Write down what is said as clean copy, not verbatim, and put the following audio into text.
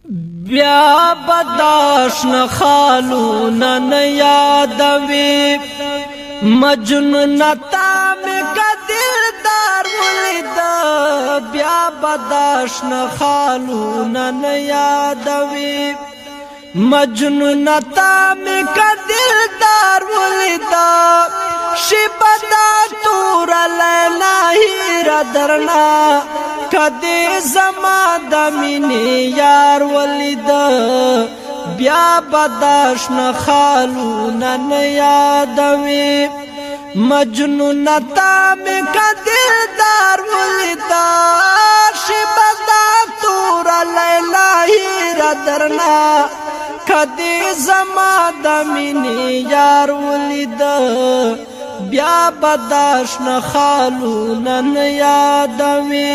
بیا بداشن خالونا نیادوی مجنون تا می کدل دار ولید بیا بداشن خالونا نیادوی مجنون تا می کدل دار ولید شبدا تور لیلا هیر درنا کدی زما د مینې یار ولید بیا بداشن خالونا نیادوی مجنون تا می کدل دار ولید شبدا تور لیلا هیر درنا کدی زما د مینې یار ولید بیا بداشن خالونا نیادوی